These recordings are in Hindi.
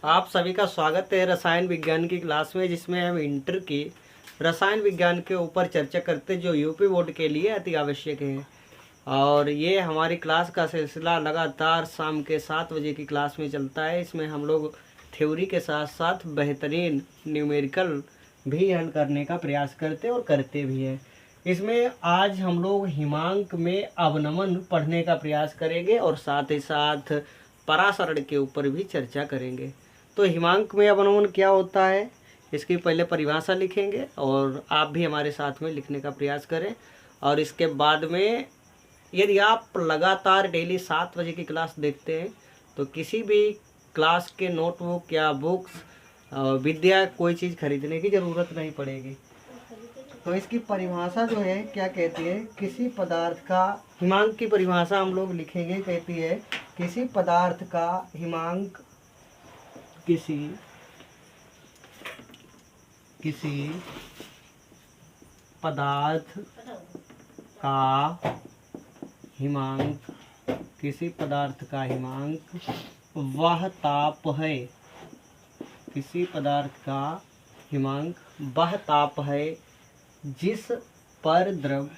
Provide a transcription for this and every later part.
आप सभी का स्वागत है रसायन विज्ञान की क्लास में, जिसमें हम इंटर की रसायन विज्ञान के ऊपर चर्चा करते जो यूपी बोर्ड के लिए अति आवश्यक है। और ये हमारी क्लास का सिलसिला लगातार शाम के 7 बजे की क्लास में चलता है। इसमें हम लोग थ्योरी के साथ साथ बेहतरीन न्यूमेरिकल भी हल करने का प्रयास करते और करते भी हैं। इसमें आज हम लोग हिमांक में अवनमन पढ़ने का प्रयास करेंगे और साथ ही साथ परासरण के ऊपर भी चर्चा करेंगे। तो हिमांक में अवनमन क्या होता है, इसकी पहले परिभाषा लिखेंगे और आप भी हमारे साथ में लिखने का प्रयास करें। और इसके बाद में यदि आप लगातार डेली 7 बजे की क्लास देखते हैं तो किसी भी क्लास के नोटबुक या बुक्स विद्या कोई चीज़ खरीदने की ज़रूरत नहीं पड़ेगी। तो इसकी परिभाषा जो है क्या कहती है, किसी पदार्थ का हिमांक की परिभाषा हम लोग लिखेंगे, कहती है किसी पदार्थ का हिमांक किसी पदार्थ का हिमांक वह ताप है। किसी पदार्थ का हिमांक वह ताप है जिस पर द्रव,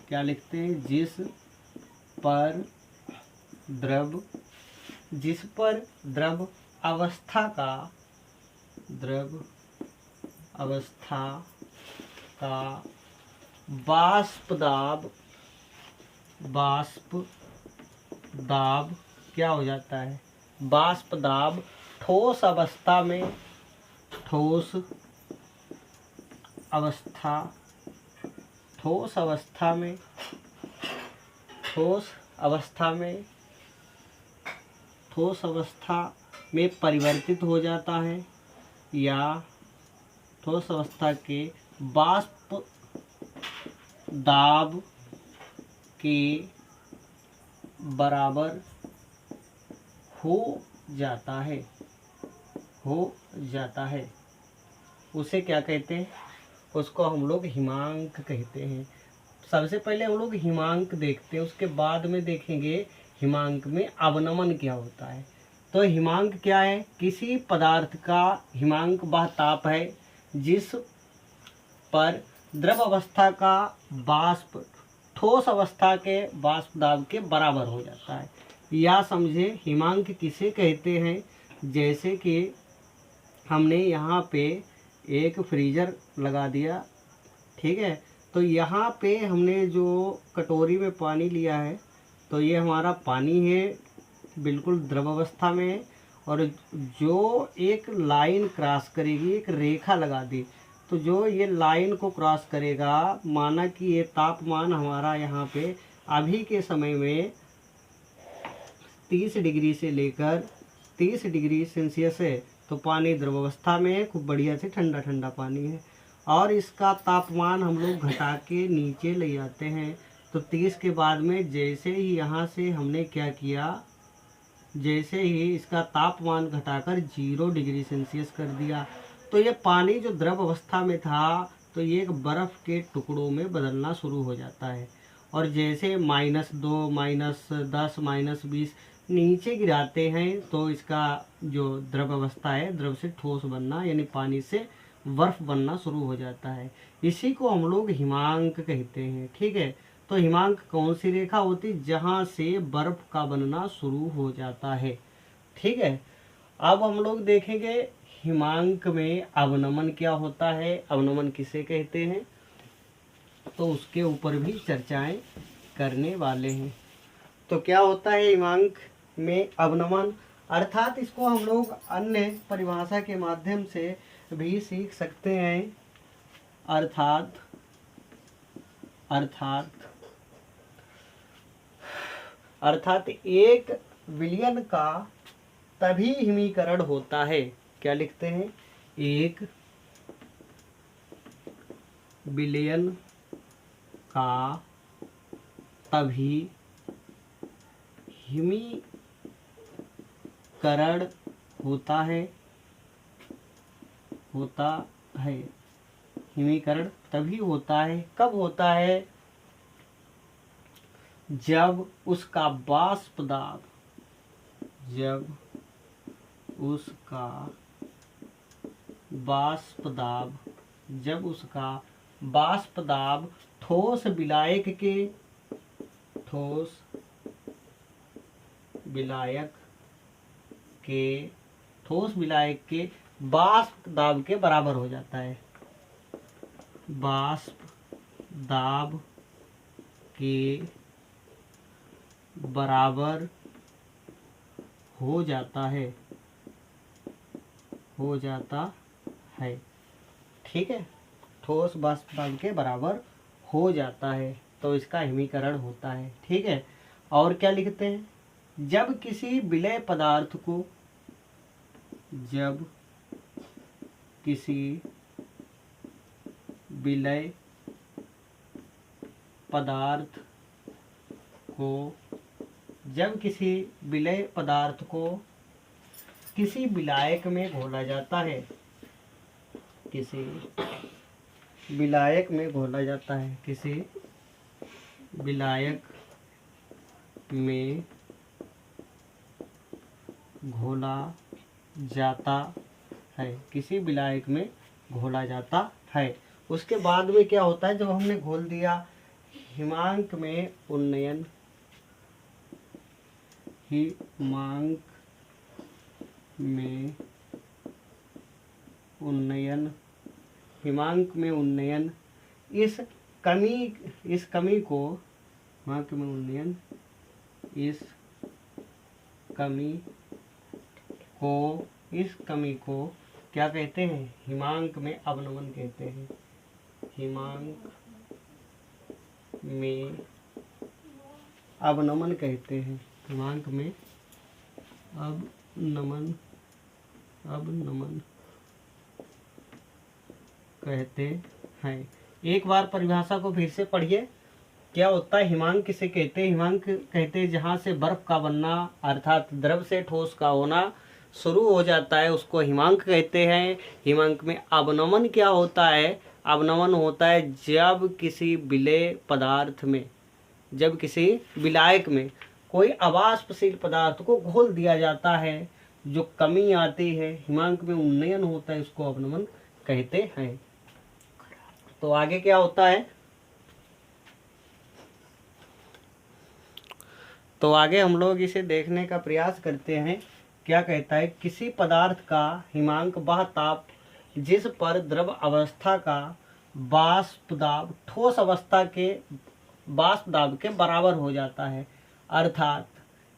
क्या लिखते हैं, जिस पर द्रव अवस्था का वाष्प दाब क्या हो जाता है, वाष्प दाब ठोस अवस्था में परिवर्तित हो जाता है, या ठोस अवस्था के वाष्प दाब के बराबर हो जाता है। उसे क्या कहते हैं, उसको हम लोग हिमांक कहते हैं। सबसे पहले हम लोग हिमांक देखते हैं, उसके बाद में देखेंगे हिमांक में अवनमन क्या होता है। तो हिमांक क्या है, किसी पदार्थ का हिमांक वह ताप है जिस पर द्रव अवस्था का वाष्प ठोस अवस्था के वाष्प दाब के बराबर हो जाता है। या समझे हिमांक किसे कहते हैं, जैसे कि हमने यहाँ पे एक फ्रीजर लगा दिया, ठीक है। तो यहाँ पे हमने जो कटोरी में पानी लिया है, तो ये हमारा पानी है, बिल्कुल द्रव अवस्था में है। और जो एक लाइन क्रॉस करेगी, एक रेखा लगा दी, तो जो ये लाइन को क्रॉस करेगा, माना कि ये तापमान हमारा यहाँ पे अभी के समय में 30 डिग्री से लेकर 30 डिग्री सेल्सियस है। तो पानी द्रव अवस्था में है, खूब बढ़िया से ठंडा ठंडा पानी है। और इसका तापमान हम लोग घटा के नीचे ले जाते हैं। तो 30 के बाद में जैसे ही यहाँ से हमने क्या किया, जैसे ही इसका तापमान घटाकर 0 डिग्री सेल्सियस कर दिया, तो ये पानी जो द्रव अवस्था में था, तो ये एक बर्फ़ के टुकड़ों में बदलना शुरू हो जाता है। और जैसे -2, -10, -20 नीचे गिराते हैं, तो इसका जो द्रव अवस्था है, द्रव से ठोस बनना यानी पानी से बर्फ़ बनना शुरू हो जाता है। इसी को हम लोग हिमांक कहते हैं, ठीक है। तो हिमांक कौन सी रेखा होती, जहाँ से बर्फ़ का बनना शुरू हो जाता है, ठीक है। अब हम लोग देखेंगे हिमांक में अवनमन क्या होता है, अवनमन किसे कहते हैं, तो उसके ऊपर भी चर्चाएं करने वाले हैं। तो क्या होता है हिमांक में अवनमन, अर्थात इसको हम लोग अन्य परिभाषा के माध्यम से भी सीख सकते हैं। अर्थात एक विलयन का तभी हिमीकरण होता है, क्या लिखते हैं, एक विलयन का तभी हिमीकरण होता है। हिमीकरण तभी होता है, कब होता है, जब उसका वाष्प दाब उसका वाष्प दाब, जब उसका वाष्प दाब ठोस विलायक के ठोस विलायक के वाष्प दाब के बराबर हो जाता है। वाष्प दाब के बराबर हो जाता है, ठीक है। ठोस वाष्प दाब के बराबर हो जाता है तो इसका हिमीकरण होता है, ठीक है। और क्या लिखते हैं, जब किसी विलय पदार्थ को जब किसी विलय पदार्थ को किसी विलायक में घोला जाता है, किसी विलायक में घोला जाता है, किसी विलायक में घोला जाता है, किसी विलायक में घोला जाता है। उसके बाद में क्या होता है, जब हमने घोल दिया, हिमांक में उन्नयन, हिमांक में उन्नयन, इस कमी को क्या कहते हैं, हिमांक में अवनमन कहते हैं। हिमांक में अवनमन कहते हैं, हिमांक में अवनमन कहते हैं। एक बार परिभाषा को फिर से पढ़िए। क्या होता है, हिमांक किसे कहते हैं, हिमांक कहते हैं जहाँ से बर्फ का बनना अर्थात द्रव से ठोस का होना शुरू हो जाता है, उसको हिमांक कहते हैं। हिमांक में अवनमन क्या होता है, अवनमन होता है जब किसी विलय पदार्थ में, जब किसी विलायक में कोई अवाष्पशील पदार्थ को घोल दिया जाता है, जो कमी आती है, हिमांक में उन्नयन होता है, उसको अवनमन कहते हैं। तो आगे क्या होता है, तो आगे हम लोग इसे देखने का प्रयास करते हैं। क्या कहता है, किसी पदार्थ का हिमांक वह ताप जिस पर द्रव अवस्था का वाष्प दाब ठोस अवस्था के वाष्प दाब के बराबर हो जाता है। अर्थात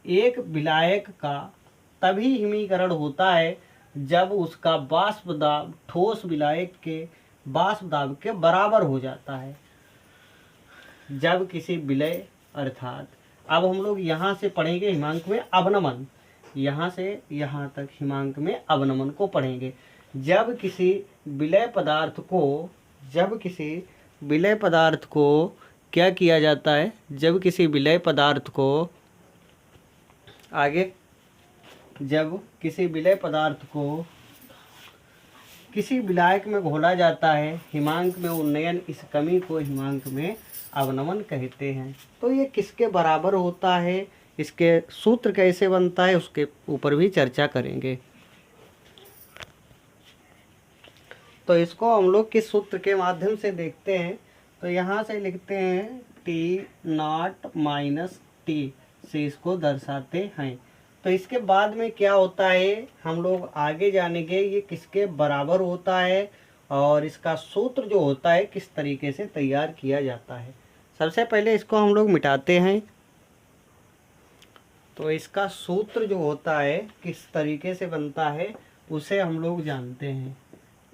एक विलायक का तभी हिमीकरण होता है जब उसका वाष्प दाब ठोस विलायक के वाष्प दाब के बराबर हो जाता है। जब किसी विलय, अर्थात अब हम लोग यहाँ से पढ़ेंगे हिमांक में अवनमन, यहाँ से यहाँ तक हिमांक में अवनमन को पढ़ेंगे। जब किसी विलय पदार्थ को क्या किया जाता है, जब किसी विलय पदार्थ को किसी विलायक में घोला जाता है, हिमांक में उन्नयन, इस कमी को हिमांक में अवनमन कहते हैं। तो ये किसके बराबर होता है, इसके सूत्र कैसे बनता है, उसके ऊपर भी चर्चा करेंगे। तो इसको हम लोग किस सूत्र के माध्यम से देखते हैं, तो यहाँ से लिखते हैं T0 - T से इसको दर्शाते हैं। तो इसके बाद में क्या होता है, हम लोग आगे जानेंगे ये किसके बराबर होता है और इसका सूत्र जो होता है किस तरीके से तैयार किया जाता है। सबसे पहले इसको हम लोग मिटाते हैं। तो इसका सूत्र जो होता है किस तरीके से बनता है उसे हम लोग जानते हैं।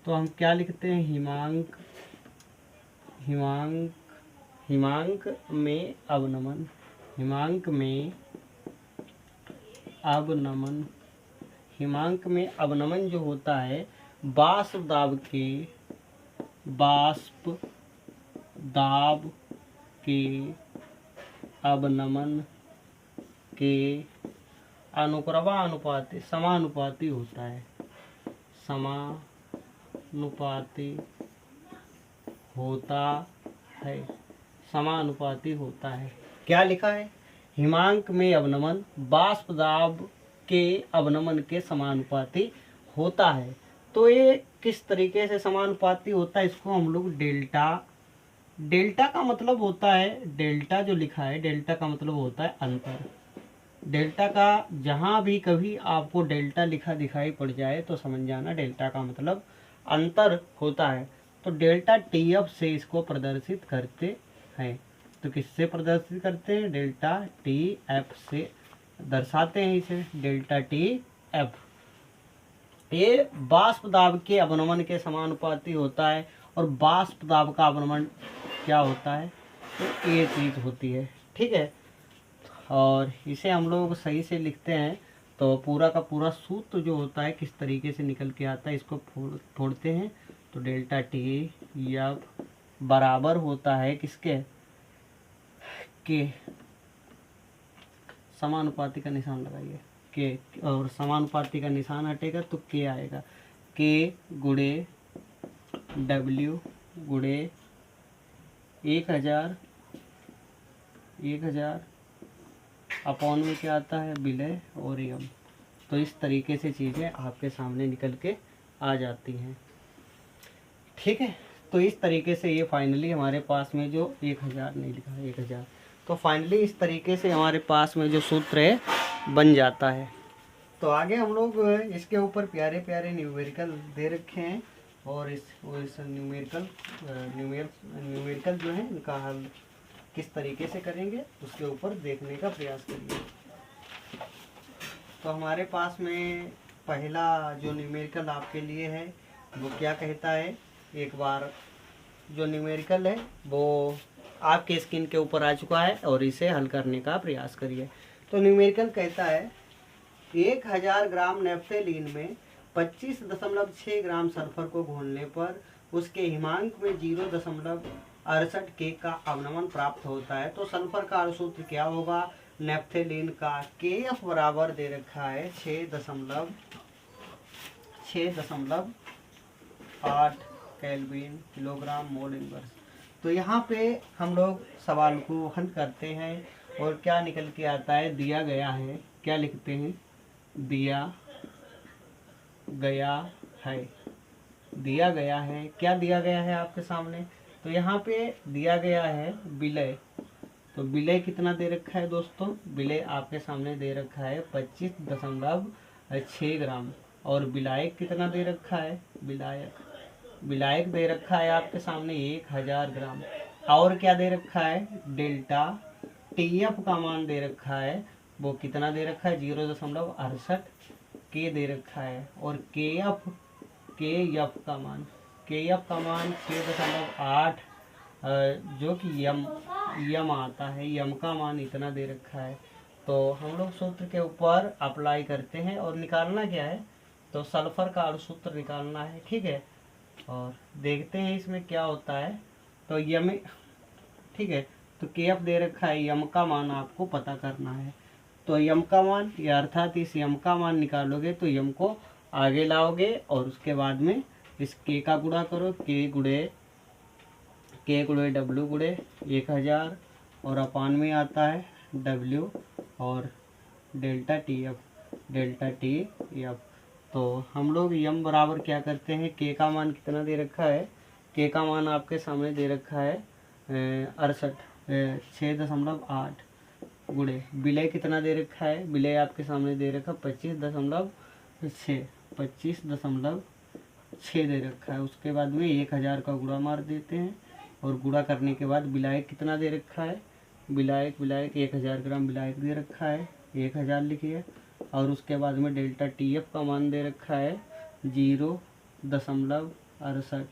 तो हम क्या लिखते हैं, हिमांक में अवनमन, हिमांक में अवनमन जो होता है वाष्प दाब के अवनमन के समानुपाती होता है, समानुपाती होता है। क्या लिखा है, हिमांक में अवनमन वाष्प दाब के अवनमन के समानुपाती होता है। तो ये किस तरीके से समानुपाती होता है, इसको हम लोग डेल्टा, डेल्टा का मतलब होता है, डेल्टा जो लिखा है डेल्टा का मतलब होता है अंतर। डेल्टा का जहाँ भी कभी आपको डेल्टा लिखा दिखाई पड़ जाए तो समझ जाना डेल्टा का मतलब अंतर होता है। तो डेल्टा टी एफ से इसको प्रदर्शित करते हैं। तो किससे प्रदर्शित करते हैं, डेल्टा टी एफ से दर्शाते हैं इसे, डेल्टा टी एफ। ये वाष्प दाब के अवनमन के समानुपाती होता है। और वाष्प दाब का अवनमन क्या होता है, तो ये चीज़ होती है, ठीक है। और इसे हम लोग सही से लिखते हैं तो पूरा का पूरा सूत्र जो होता है किस तरीके से निकल के आता है, इसको फोड़ते हैं। तो डेल्टा टी एफ बराबर होता है किसके, के, समानुपाती का निशान लगाइए के, और समानुपाती का निशान हटेगा तो के आएगा, के गुणे डब्ल्यू गुणे 1000 अपॉन में क्या आता है, विलय और यम। तो इस तरीके से चीज़ें आपके सामने निकल के आ जाती हैं, ठीक है। तो इस तरीके से ये फाइनली हमारे पास में जो 1000 नहीं लिखा है 1000, तो फाइनली इस तरीके से हमारे पास में जो सूत्र है बन जाता है। तो आगे हम लोग इसके ऊपर प्यारे प्यारे न्यूमेरिकल दे रखे हैं, और इस न्यूमेरिकल जो है इनका हल किस तरीके से करेंगे उसके ऊपर देखने का प्रयास करिए। तो हमारे पास में पहला जो न्यूमेरिकल आपके लिए है वो क्या कहता है, एक बार जो न्यूमेरिकल है वो आपके स्क्रीन के ऊपर आ चुका है और इसे हल करने का प्रयास करिए। तो न्यूमेरिकल कहता है 1000 ग्राम नेफ्थेलीन में 25.6 ग्राम सल्फर को घोलने पर उसके हिमांक में 0.68 के का अवनमन प्राप्त होता है। तो सल्फर का अणुसूत्र क्या होगा, नेफ्थेलीन का के एफ बराबर दे रखा है 6.8 केल्विन किलोग्राम मोल इनवर्स। तो यहाँ पे हम लोग सवाल को हल करते हैं और क्या निकल के आता है, दिया गया है, क्या लिखते हैं, दिया गया है, दिया गया है, क्या दिया गया है आपके सामने, तो यहाँ पे दिया गया है विलय। तो विलय कितना दे रखा है दोस्तों, विलय आपके सामने दे रखा है 25.6 ग्राम। और विलायक कितना दे रखा है, विलायक दे रखा है आपके सामने 1000 ग्राम। और क्या दे रखा है, डेल्टा टी एफ का मान दे रखा है, वो कितना दे रखा है 0.68 के दे रखा है। और के एफ का मान 6.8 जो कि यम आता है, यम का मान इतना दे रखा है। तो हम लोग सूत्र के ऊपर अप्लाई करते हैं और निकालना क्या है, तो सल्फर का अणुसूत्र निकालना है, ठीक है। और देखते हैं इसमें क्या होता है। तो यम, ठीक है, तो के एफ दे रखा है, यम का मान आपको पता करना है। तो यम का मान, या अर्थात इस यम का मान निकालोगे तो यम को आगे लाओगे और उसके बाद में इस के का गुणा करो, के गुणे डब्ल्यू गुणे 1000 और अपान में आता है डब्ल्यू और डेल्टा टी एफ। तो हम लोग यम बराबर क्या करते हैं, के का मान कितना दे रखा है, के का मान आपके सामने दे रखा है 6.8 गुणे विलय कितना दे रखा है, विलय आपके सामने दे रखा 25.6 दे रखा है। उसके बाद में 1000 का गुणा मार देते हैं और गुणा करने के बाद विलायक कितना दे रखा है, विलायक 1000 ग्राम विलायक दे रखा है, 1000 लिखिए। और उसके बाद में डेल्टा टी एफ का मान दे रखा है 0.68,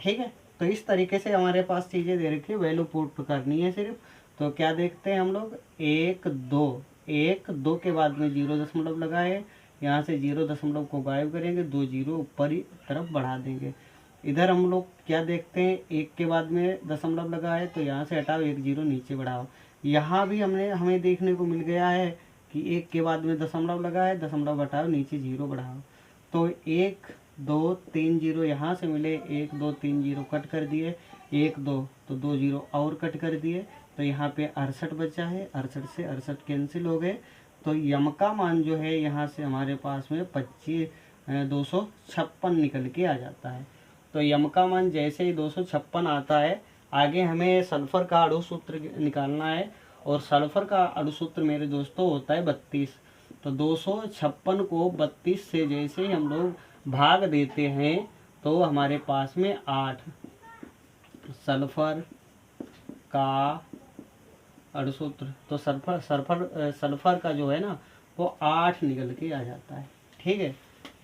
ठीक है। तो इस तरीके से हमारे पास चीज़ें दे रखी है, वैल्यू पुट करनी है सिर्फ। तो क्या देखते हैं हम लोग, 1 2 के बाद में 0 लगाए, यहाँ से 0 को गायब करेंगे, 2 0 ऊपर ही तरफ बढ़ा देंगे। इधर हम लोग क्या देखते हैं, 1 के बाद में दशमलव लगा है तो यहाँ से हटाओ, 1 0 नीचे बढ़ाओ। यहाँ भी हमें देखने को मिल गया है कि 1 के बाद में दशमलव लगा है, दशमलव हटाओ, नीचे 0 बढ़ाओ। तो 1 2 3 0 यहाँ से मिले, 1 2 3 0 कट कर दिए, 1 2 तो 2 0 और कट कर दिए। तो यहाँ पे 68 बचा है, 68 से 68 कैंसिल हो गए। तो यम का मान जो है यहाँ से हमारे पास में 256 निकल के आ जाता है। तो यम का मान जैसे ही 256 आता है, आगे हमें सल्फर का अणुसूत्र निकालना है, और सल्फर का अणुसूत्र मेरे दोस्तों होता है 32। तो 256 को 32 से जैसे ही हम लोग भाग देते हैं तो हमारे पास में 8 सल्फर का अणुसूत्र, तो सल्फर का जो है ना वो 8 निकल के आ जाता है। ठीक है,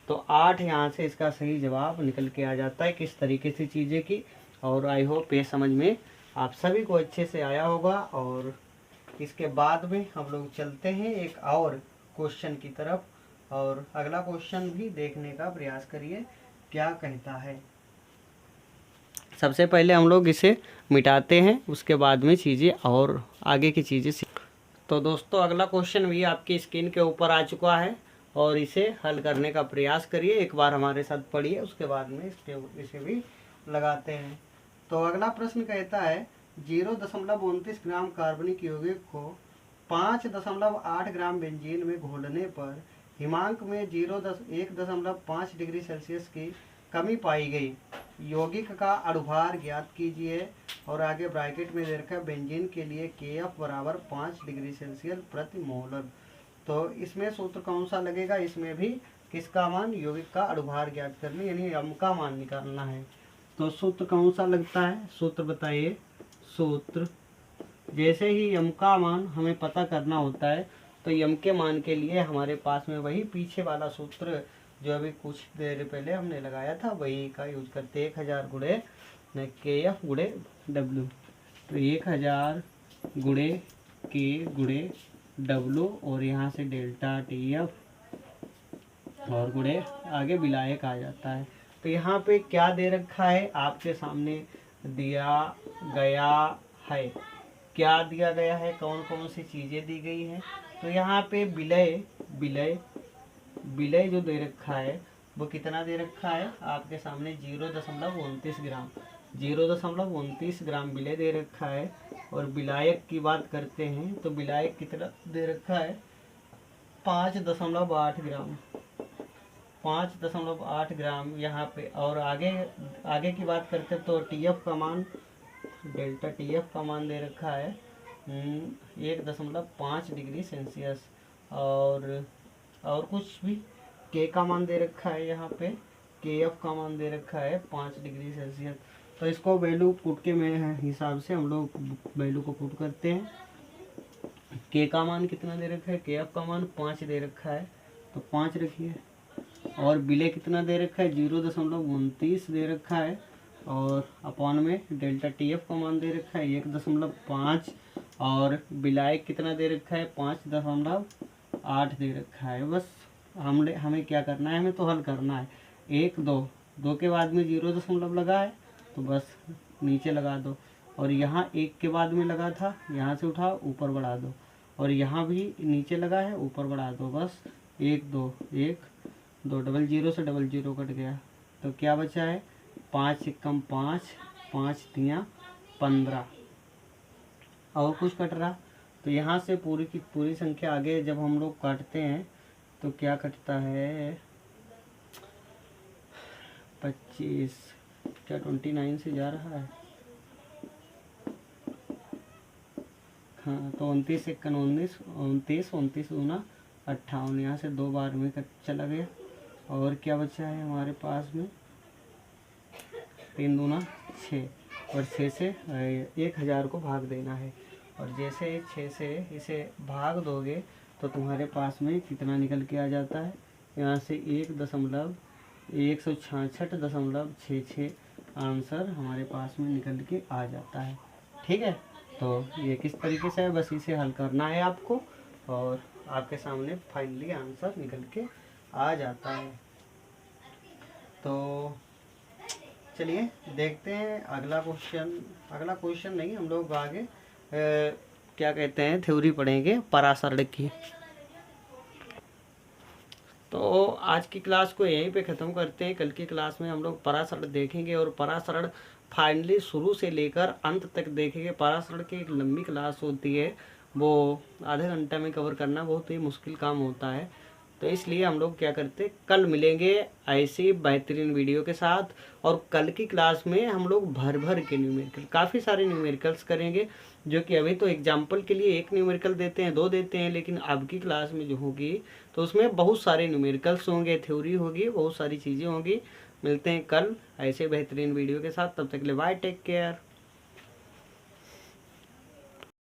तो 8 यहाँ से इसका सही जवाब निकल के आ जाता है। किस तरीके से चीज़ें की, और आई होप ये समझ में आप सभी को अच्छे से आया होगा। और इसके बाद में हम लोग चलते हैं एक और क्वेश्चन की तरफ, और अगला क्वेश्चन भी देखने का प्रयास करिए क्या कहता है। सबसे पहले हम लोग इसे मिटाते हैं, उसके बाद में चीज़ें और आगे की चीज़ें तो दोस्तों अगला क्वेश्चन भी आपकी स्क्रीन के ऊपर आ चुका है, और इसे हल करने का प्रयास करिए। एक बार हमारे साथ पढ़िए, उसके बाद में इसे भी लगाते हैं। तो अगला प्रश्न कहता है 0.29 ग्राम कार्बनिक यौगिक को 5.8 ग्राम बेंजीन में घोलने पर हिमांक में 1.5 डिग्री सेल्सियस की कमी पाई गई। यौगिक का अणुभार ज्ञात कीजिए, और आगे ब्रैकेट में दे रखा है बेंजीन के लिए KF बराबर 5 डिग्री सेल्सियस प्रति मोलर। तो इसमें सूत्र कौन सा लगेगा, इसमें भी किसका मान, यौगिक का अणुभार ज्ञात करने यानी यम का मान निकालना है। तो सूत्र कौन सा लगता है, सूत्र बताइए। सूत्र जैसे ही यम का मान हमें पता करना होता है, तो यम के मान के लिए हमारे पास में वही पीछे वाला सूत्र जो अभी कुछ देर पहले हमने लगाया था वही का यूज करते हैं। 1000 गुणे KF गुणे W। तो 1000 गुणे K गुणे W, और यहाँ से डेल्टा TF और गुणे आगे विलायक आ जाता है। तो यहाँ पे क्या दे रखा है आपके सामने दिया गया है, क्या दिया गया है, कौन कौन सी चीज़ें दी गई हैं। तो यहाँ पे विलय जो दे रखा है वो कितना दे रखा है आपके सामने 0.29 ग्राम, 0.29 ग्राम विलय दे रखा है। और विलायक की बात करते हैं तो विलायक कितना दे रखा है 5.8 ग्राम, 5.8 ग्राम यहाँ पे। और आगे की बात करते हैं तो TF का मान, डेल्टा TF का मान दे रखा है 1.5 डिग्री सेल्सियस। और कुछ भी K का मान दे रखा है, यहाँ पे KF का मान दे रखा है 5 डिग्री सेल्सियस। तो इसको वैल्यू पुट के में हिसाब से हम लोग वैल्यू को पुट करते हैं। K का मान कितना दे रखा है, KF का मान 5 दे रखा है, तो 5 रखिए। और विलय कितना दे रखा है 0.29 दे रखा है, और अपॉन में डेल्टा TF का मान दे रखा है 1.5, और विलायक कितना दे रखा है 5.8 दे रखा है। बस हमें क्या करना है, हमें तो हल करना है। 1 2 के बाद में 0 लगा है तो बस नीचे लगा दो, और यहाँ 1 के बाद में लगा था, यहाँ से उठाओ ऊपर बढ़ा दो, और यहाँ भी नीचे लगा है ऊपर बढ़ा दो। बस 1 2 डबल जीरो से डबल जीरो कट गया, तो क्या बचा है 5 एकम 5, 5 तियाँ 15, और कुछ कट रहा। तो यहाँ से पूरी की पूरी संख्या आगे जब हम लोग काटते हैं तो क्या कटता है 25, क्या 29 से जा रहा है, हाँ। तो 29 एकन 29, 29 दूना 58, यहाँ से 2 बार में कट चला गया। और क्या बचा है हमारे पास में 3 दूना 6, और 6 से 1000 को भाग देना है। और जैसे 6 से इसे भाग दोगे तो तुम्हारे पास में कितना निकल के आ जाता है, यहाँ से 1.166.66 आंसर हमारे पास में निकल के आ जाता है। ठीक है, तो ये किस तरीके से है, बस इसे हल करना है आपको, और आपके सामने फाइनली आंसर निकल के आ जाता है। तो चलिए देखते हैं अगला क्वेश्चन नहीं, हम लोग आगे क्या कहते हैं थ्योरी पढ़ेंगे परासरण की। तो आज की क्लास को यहीं पे ख़त्म करते हैं। कल की क्लास में हम लोग परासरण देखेंगे, और परासरण फाइनली शुरू से लेकर अंत तक देखेंगे। परासरण की एक लंबी क्लास होती है, वो आधे घंटे में कवर करना बहुत ही मुश्किल काम होता है। तो इसलिए हम लोग क्या करते, कल मिलेंगे ऐसी बेहतरीन वीडियो के साथ। और कल की क्लास में हम लोग भर भर के न्यूमेरिकल, काफ़ी सारे न्यूमेरिकल्स करेंगे, जो कि अभी तो एग्जाम्पल के लिए एक न्यूमेरिकल देते हैं, 2 देते हैं, लेकिन अब की क्लास में जो होगी तो उसमें बहुत सारे न्यूमेरिकल्स होंगे, थ्योरी होगी, बहुत सारी चीज़ें होंगी। मिलते हैं कल ऐसे बेहतरीन वीडियो के साथ, तब तक के लिए बाय, टेक केयर।